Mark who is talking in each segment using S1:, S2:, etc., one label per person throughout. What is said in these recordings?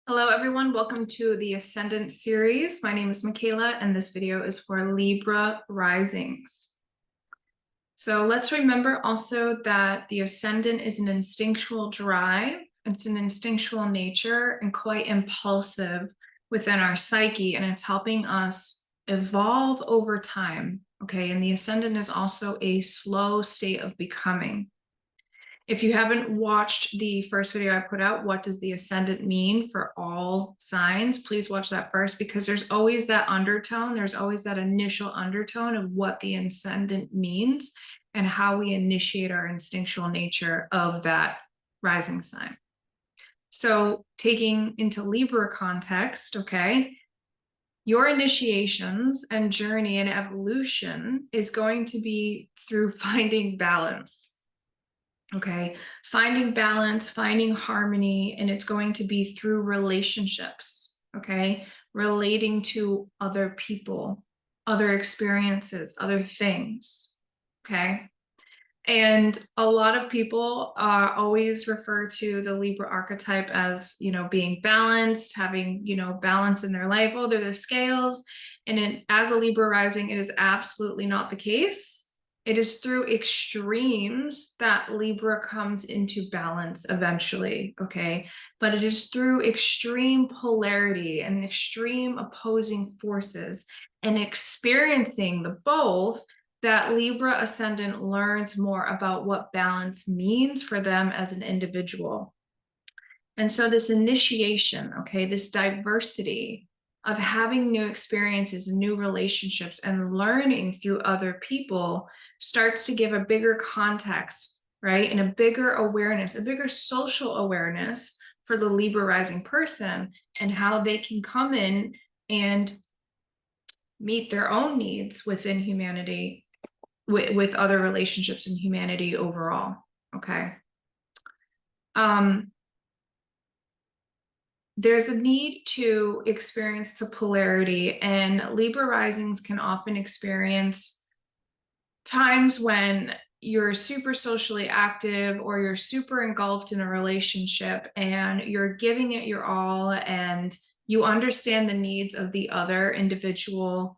S1: Hello everyone, welcome to the Ascendant series. My name is Makayla and this video is for Libra risings. So let's remember also that the Ascendant is an instinctual drive. It's an instinctual nature and quite impulsive within our psyche, and it's helping us evolve over time. Okay, and the Ascendant is also a slow state of becoming. If you haven't watched the first video I put out, what does the ascendant mean for all signs? Please watch that first, because there's always that undertone. There's always that initial undertone of what the ascendant means and how we initiate our instinctual nature of that rising sign. So taking into Libra context, okay, your initiations and journey and evolution is going to be through finding balance. Okay, finding balance, finding harmony, and it's going to be through relationships, okay, relating to other people, other experiences, other things, okay. And a lot of people always refer to the Libra archetype as, being balanced, having, balance in their life. Oh, they're the scales. And as a Libra rising, it is absolutely not the case. It is through extremes that Libra comes into balance eventually, okay? But it is through extreme polarity and extreme opposing forces and experiencing the both that Libra ascendant learns more about what balance means for them as an individual. And so this initiation, okay, this diversity of having new experiences and new relationships and learning through other people starts to give a bigger context, right? And a bigger awareness, a bigger social awareness for the Libra rising person and how they can come in and meet their own needs within humanity with other relationships in humanity overall. Okay. There's a need to experience the polarity, and Libra risings can often experience times when you're super socially active or you're super engulfed in a relationship and you're giving it your all and you understand the needs of the other individual,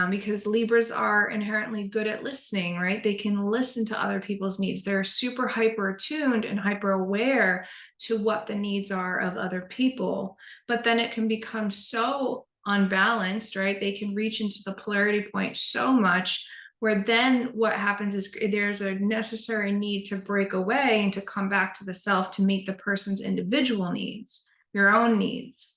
S1: because Libras are inherently good at listening, right? They can listen to other people's needs. They're super hyper attuned and hyper aware to what the needs are of other people. But then it can become so unbalanced, right? They can reach into the polarity point so much where then what happens is there's a necessary need to break away and to come back to the self to meet the person's individual needs, your own needs.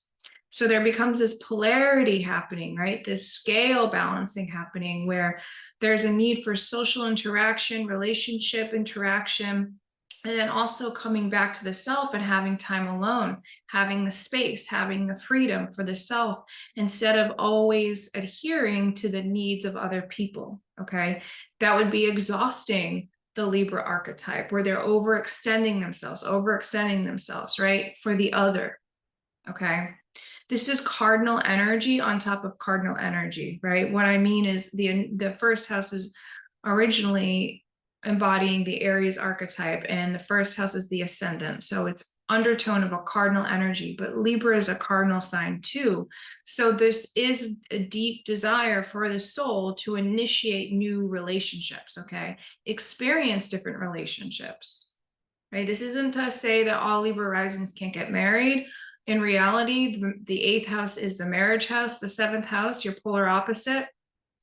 S1: So there becomes this polarity happening, right? This scale balancing happening where there's a need for social interaction, relationship interaction, and then also coming back to the self and having time alone, having the space, having the freedom for the self, instead of always adhering to the needs of other people, okay? That would be exhausting the Libra archetype, where they're overextending themselves, right? For the other, okay? This is cardinal energy on top of cardinal energy, right? What I mean is the first house is originally embodying the Aries archetype, and the first house is the ascendant. So it's undertone of a cardinal energy, but Libra is a cardinal sign too. So this is a deep desire for the soul to initiate new relationships, okay? Experience different relationships, right? This isn't to say that all Libra risings can't get married. In reality, the 8th house is the marriage house, the 7th house, your polar opposite,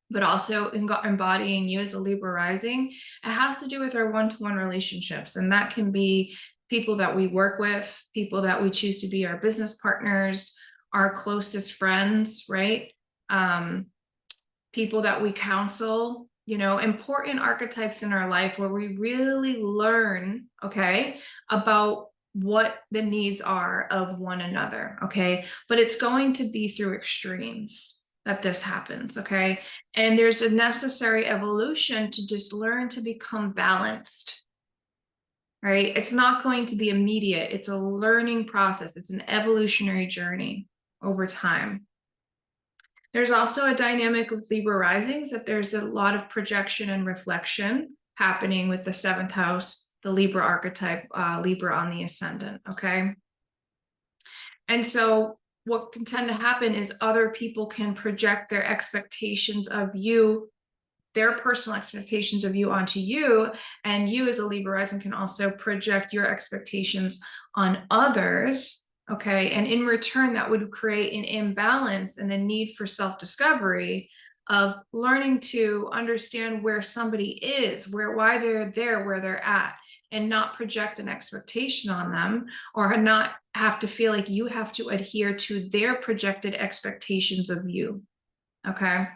S1: but also embodying you as a Libra rising. It has to do with our one-to-one relationships. And that can be people that we work with, people that we choose to be our business partners, our closest friends, right? People that we counsel, important archetypes in our life where we really learn, okay, about what the needs are of one another, okay? But it's going to be through extremes that this happens, okay? And there's a necessary evolution to just learn to become balanced, right? It's not going to be immediate. It's a learning process. It's an evolutionary journey over time. There's also a dynamic with Libra risings that there's a lot of projection and reflection happening with the 7th house, the Libra archetype, Libra on the ascendant, okay? And so what can tend to happen is other people can project their expectations of you, their personal expectations of you onto you, and you as a Libra rising can also project your expectations on others. Okay, and in return, that would create an imbalance and a need for self-discovery of learning to understand where somebody is, why they're there, where they're at, and not project an expectation on them, or not have to feel like you have to adhere to their projected expectations of you. Okay.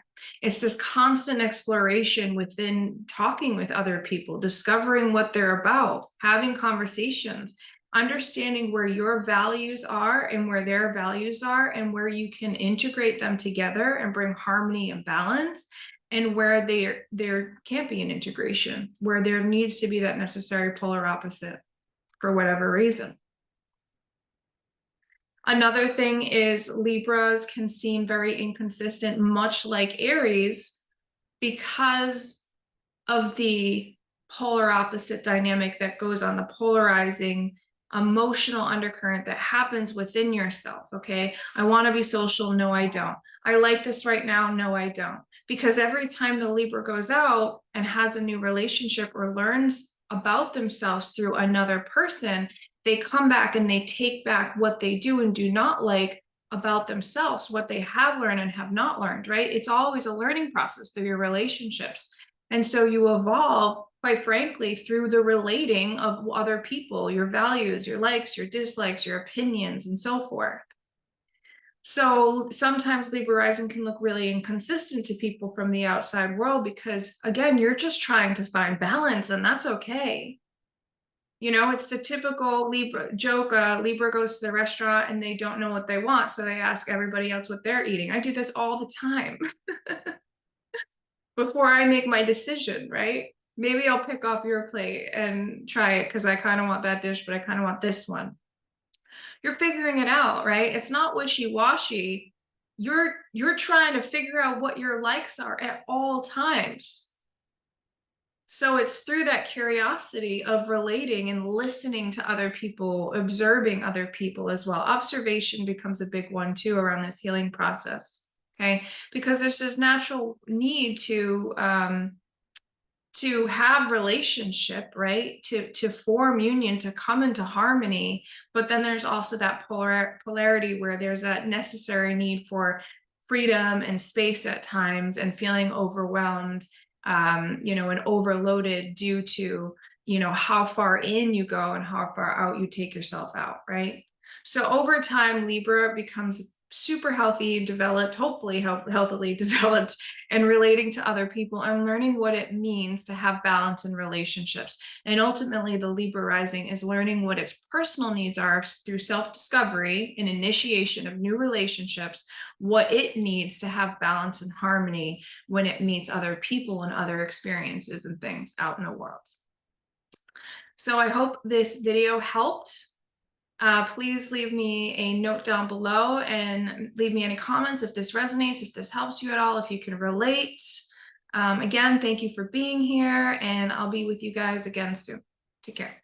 S1: It's this constant exploration within talking with other people, discovering what they're about, having conversations, understanding where your values are and where their values are, and where you can integrate them together and bring harmony and balance, and where there can't be an integration, where there needs to be that necessary polar opposite for whatever reason. Another thing is Libras can seem very inconsistent, much like Aries, because of the polar opposite dynamic that goes on, the polarizing emotional undercurrent that happens within yourself. Okay, I want to be social. No, I don't. I like this right now. No, I don't. Because every time the Libra goes out and has a new relationship or learns about themselves through another person, they come back and they take back what they do and do not like about themselves, what they have learned and have not learned, right? It's always a learning process through your relationships. And so you evolve, quite frankly, through the relating of other people, your values, your likes, your dislikes, your opinions, and so forth. So sometimes Libra rising can look really inconsistent to people from the outside world because, again, you're just trying to find balance, and that's okay. You know, it's the typical Libra joke. Libra goes to the restaurant and they don't know what they want, so they ask everybody else what they're eating. I do this all the time before I make my decision, right? Maybe I'll pick off your plate and try it because I kind of want that dish, but I kind of want this one. You're figuring it out, right? It's not wishy-washy. You're trying to figure out what your likes are at all times. So it's through that curiosity of relating and listening to other people, observing other people as well. Observation becomes a big one too around this healing process. Okay, because there's this natural need to have relationship, right? To form union, to come into harmony. But then there's also that polarity where there's that necessary need for freedom and space at times, and feeling overwhelmed, you know, and overloaded due to, you know, how far in you go and how far out you take yourself out, right? So over time, Libra becomes super healthy, developed, hopefully healthily developed, and relating to other people and learning what it means to have balance in relationships. And ultimately, the Libra rising is learning what its personal needs are through self-discovery and initiation of new relationships, what it needs to have balance and harmony when it meets other people and other experiences and things out in the world. So I hope this video helped. Please leave me a note down below and leave me any comments if this resonates, if this helps you at all, if you can relate. Again, thank you for being here, and I'll be with you guys again soon. Take care.